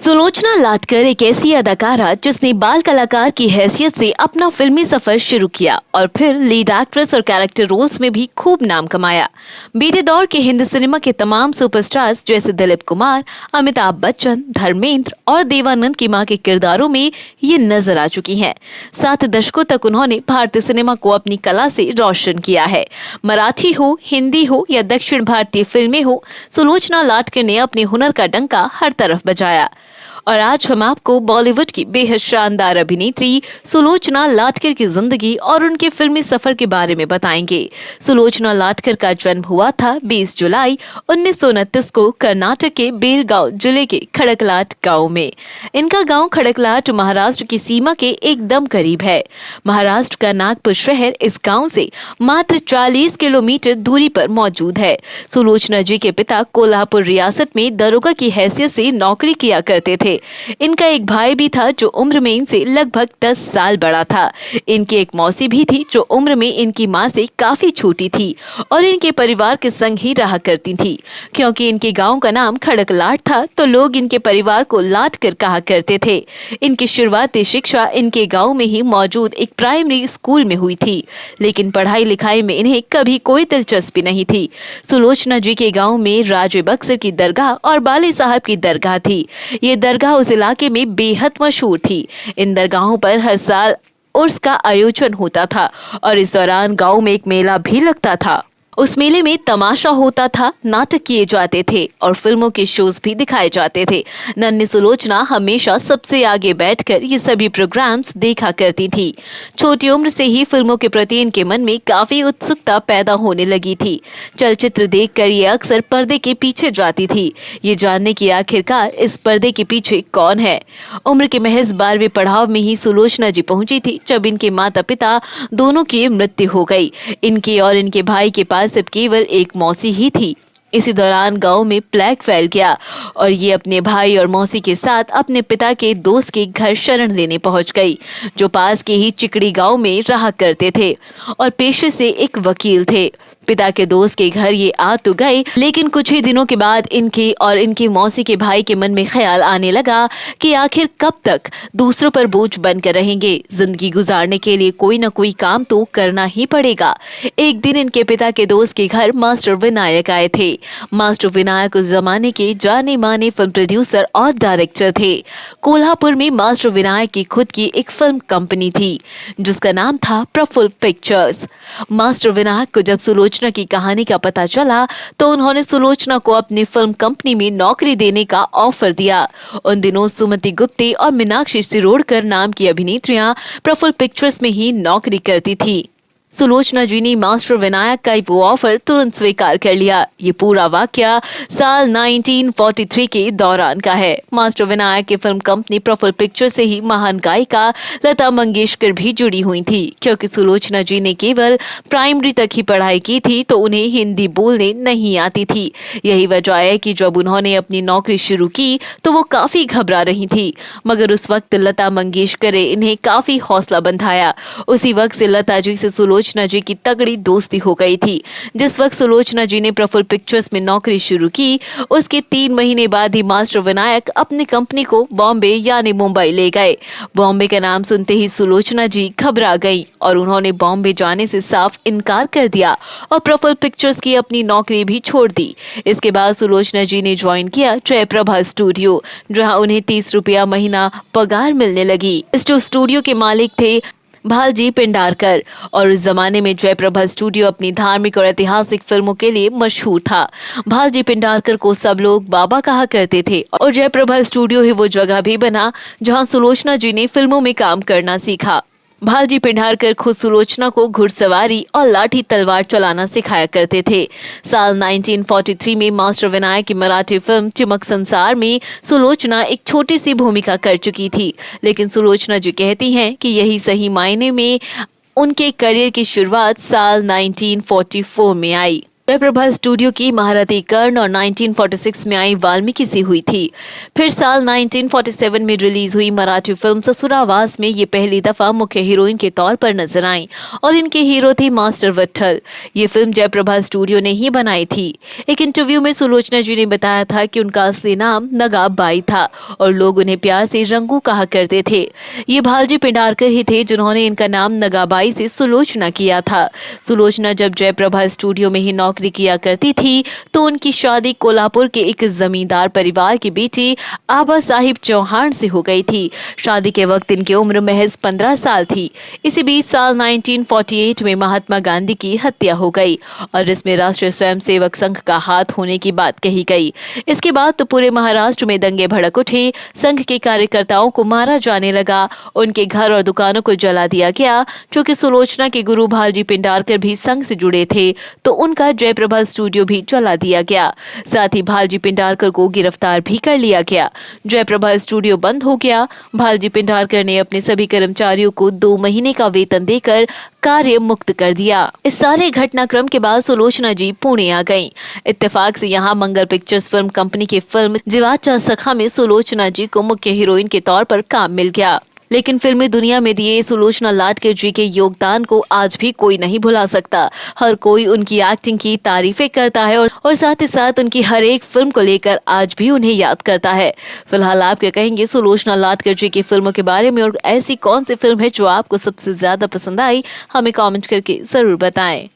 सुलोचना लाटकर एक ऐसी अदाकारा जिसने बाल कलाकार की हैसियत से अपना फिल्मी सफर शुरू किया और फिर लीड एक्ट्रेस और कैरेक्टर रोल्स में भी खूब नाम कमाया। बीते दौर के हिंदी सिनेमा के तमाम सुपरस्टार्स जैसे दिलीप कुमार, अमिताभ बच्चन, धर्मेंद्र और देवानंद की मां के किरदारों में ये नजर आ चुकी हैं। 7 दशकों तक उन्होंने भारतीय सिनेमा को अपनी कला से रोशन किया है। मराठी हो, हिंदी हो या दक्षिण भारतीय फिल्में हो, सुलोचना लाटकर ने अपने हुनर का डंका हर तरफ बजाया। और आज हम आपको बॉलीवुड की बेहद शानदार अभिनेत्री सुलोचना लाटकर की जिंदगी और उनके फिल्मी सफर के बारे में बताएंगे। सुलोचना लाटकर का जन्म हुआ था 20 जुलाई 1929 को कर्नाटक के बेलगांव जिले के खड़कलाट गांव में। इनका गांव खड़कलाट महाराष्ट्र की सीमा के एकदम करीब है। महाराष्ट्र का नागपुर शहर इस गांव से मात्र 40 किलोमीटर दूरी पर मौजूद है। सुलोचना जी के पिता कोल्हापुर रियासत में दरोगा की हैसियत से नौकरी किया करते थे। इनका एक भाई भी था जो उम्र में इनसे लगभग 10 साल बड़ा था। इनकी एक मौसी भी थी जो उम्र में इनकी मां से काफी छोटी थी और इनके परिवार के संग ही रहा करती थी। क्योंकि इनके गांव का नाम खड़कलाट था तो लोग इनके परिवार को लाटकर कहा करते थे। इनकी शुरुआती शिक्षा इनके गांव में ही मौजूद एक प्राइमरी स्कूल में हुई थी, लेकिन पढ़ाई लिखाई में इन्हें कभी कोई दिलचस्पी नहीं थी। सुलोचना जी के गाँव में राजे बक्सर की दरगाह और बाली साहब की दरगाह थी। ये दरगाह उस इलाके में बेहद मशहूर थी। इन दरगाहों पर हर साल उर्स का आयोजन होता था और इस दौरान गांव में एक मेला भी लगता था। उस मेले में तमाशा होता था, नाटक किए जाते थे और फिल्मों के शोज भी दिखाए जाते थे। नन्ही सुलोचना हमेशा सबसे आगे बैठकर ये सभी प्रोग्राम्स देखा करती थी। छोटी उम्र से ही फिल्मों के प्रति इनके मन में काफी उत्सुकता पैदा होने लगी थी। चलचित्र देखकर ये अक्सर पर्दे के पीछे जाती थी, ये जानने की आखिरकार इस पर्दे के पीछे कौन है। उम्र के महज 12वें पड़ाव में ही सुलोचना जी पहुंची थी जब इनके माता पिता दोनों की मृत्यु हो गई। इनके और इनके भाई के पास सिर्फ केवल एक मौसी ही थी। इसी दौरान गांव में प्लेग फैल गया और ये अपने भाई और मौसी के साथ अपने पिता के दोस्त के घर शरण लेने पहुंच गई, जो पास के ही चिकड़ी गांव में रहा करते थे और पेशे से एक वकील थे। पिता के दोस्त के घर ये आ तो गए, लेकिन कुछ ही दिनों के बाद इनके और इनकी मौसी के भाई के मन में ख्याल आने लगा कि आखिर कब तक दूसरों पर बोझ बनकर रहेंगे। जिंदगी गुजारने के लिए कोई न कोई काम तो करना ही पड़ेगा। एक दिन इनके पिता के दोस्त के घर मास्टर विनायक आए थे। मास्टर विनायक उस जमाने के जाने माने फिल्म प्रोड्यूसर और डायरेक्टर थे। कोल्हापुर में मास्टर विनायक की खुद की एक फिल्म कंपनी थी जिसका नाम था प्रफुल्ल पिक्चर्स। मास्टर विनायक को जब सुलोचना की कहानी का पता चला तो उन्होंने सुलोचना को अपनी फिल्म कंपनी में नौकरी देने का ऑफर दिया। उन दिनों सुमति गुप्ते और मीनाक्षी सिरोडकर नाम की अभिनेत्रियां प्रफुल्ल पिक्चर्स में ही नौकरी करती थी। सुलोचना जी ने मास्टर विनायक का वो ऑफर तुरंत स्वीकार कर लिया। ये पूरा वाकया साल 1943 के दौरान का है। मास्टर विनायक की फिल्म कंपनी प्रफुल्ल पिक्चर से ही महान गायिका लता मंगेशकर भी जुड़ी हुई थी। क्योंकि सुलोचना जी ने केवल प्राइमरी तक ही पढ़ाई की थी तो उन्हें हिंदी बोलने नहीं आती थी। यही वजह है कि जब उन्होंने अपनी नौकरी शुरू की तो वो काफी घबरा रही थी, मगर उस वक्त लता मंगेशकर ने इन्हें काफी हौसला बंधाया। उसी वक्त से लता जी से सुलोचना जी की तगड़ी दोस्ती हो गई थी। जिस वक्त सुलोचना जी ने प्रफुल्ल पिक्चर्स में नौकरी शुरू की, उसके 3 महीने बाद ही मास्टर विनायक अपनी कंपनी को बॉम्बे यानी मुंबई ले गए। बॉम्बे का नाम सुनते ही सुलोचना जी घबरा गई और उन्होंने बॉम्बे जाने से साफ इनकार कर दिया और प्रफुल्ल पिक्चर्स की अपनी नौकरी भी छोड़ दी। इसके बाद सुलोचना जी ने ज्वाइन किया जयप्रभा स्टूडियो, जहां उन्हें 30 रुपया महीना पगार मिलने लगी। इस स्टूडियो के मालिक थे भालजी पिंडारकर और उस जमाने में जयप्रभा स्टूडियो अपनी धार्मिक और ऐतिहासिक फिल्मों के लिए मशहूर था। भालजी पिंडारकर को सब लोग बाबा कहा करते थे और जयप्रभा स्टूडियो ही वो जगह भी बना जहां सुलोचना जी ने फिल्मों में काम करना सीखा। भालजी पिंडारकर खुद सुलोचना को घुड़सवारी और लाठी तलवार चलाना सिखाया करते थे। साल 1943 में मास्टर विनायक की मराठी फिल्म चिमक संसार में सुलोचना एक छोटी सी भूमिका कर चुकी थी, लेकिन सुलोचना जी कहती हैं कि यही सही मायने में उनके करियर की शुरुआत साल 1944 में आई। जयप्रभा स्टूडियो की महारथी कर्ण और 1946 में आई वाल्मीकि से हुई थी। फिर साल 1947 में रिलीज हुई मराठी फिल्म ससुरावास में ये पहली दफा मुख्य हीरोइन के तौर पर नजर आई और इनके हीरो थे मास्टर विट्ठल। ये फिल्म जयप्रभा स्टूडियो ने ही बनाई थी। एक इंटरव्यू में सुलोचना जी ने बताया था कि उनका असली नाम नगाब बाई था और लोग उन्हें प्यार से रंगू कहा करते थे। ये भालजी पिंडारकर ही थे जिन्होंने इनका नाम नगाबाई से सुलोचना किया था। सुलोचना जब जयप्रभा स्टूडियो में ही नौकरी किया करती थी तो उनकी शादी कोल्हापुर के एक जमींदार परिवार की बेटी आबा साहिब चौहान से हो गई थी। शादी के वक्त इनकी उम्र महज 15 साल थी। इसी बीच साल 1948 में महात्मा गांधी की हत्या हो गई और इसमें राष्ट्रीय स्वयंसेवक संघ का हाथ होने की बात कही गई। इसके बाद तो पूरे महाराष्ट्र में दंगे भड़क उठे। संघ के कार्यकर्ताओं को मारा जाने लगा, उनके घर और दुकानों को जला दिया गया। क्योंकि सुलोचना के गुरु भालजी पिंडारकर भी संघ से जुड़े थे तो उनका जयप्रभा स्टूडियो भी जला दिया गया। साथ ही भालजी पिंडारकर को गिरफ्तार भी कर लिया गया। जयप्रभा स्टूडियो बंद हो गया। भालजी पिंडारकर ने अपने सभी कर्मचारियों को 2 महीने का वेतन देकर कार्य मुक्त कर दिया। इस सारे घटनाक्रम के बाद सुलोचना जी पुणे आ गईं। इत्तेफाक से यहाँ मंगल पिक्चर्स फिल्म कंपनी की फिल्म जीवाचा सखा में सुलोचना जी को मुख्य हीरोइन के तौर पर काम मिल गया। लेकिन फिल्मी दुनिया में दिए सुलोचना लाडकर जी के योगदान को आज भी कोई नहीं भुला सकता। हर कोई उनकी एक्टिंग की तारीफें करता है और साथ ही साथ उनकी हर एक फिल्म को लेकर आज भी उन्हें याद करता है। फिलहाल आप क्या कहेंगे सुलोचना लाडकर जी की फिल्मों के बारे में और ऐसी कौन सी फिल्म है जो आपको सबसे ज्यादा पसंद आई, हमें कमेंट करके जरूर बताएं।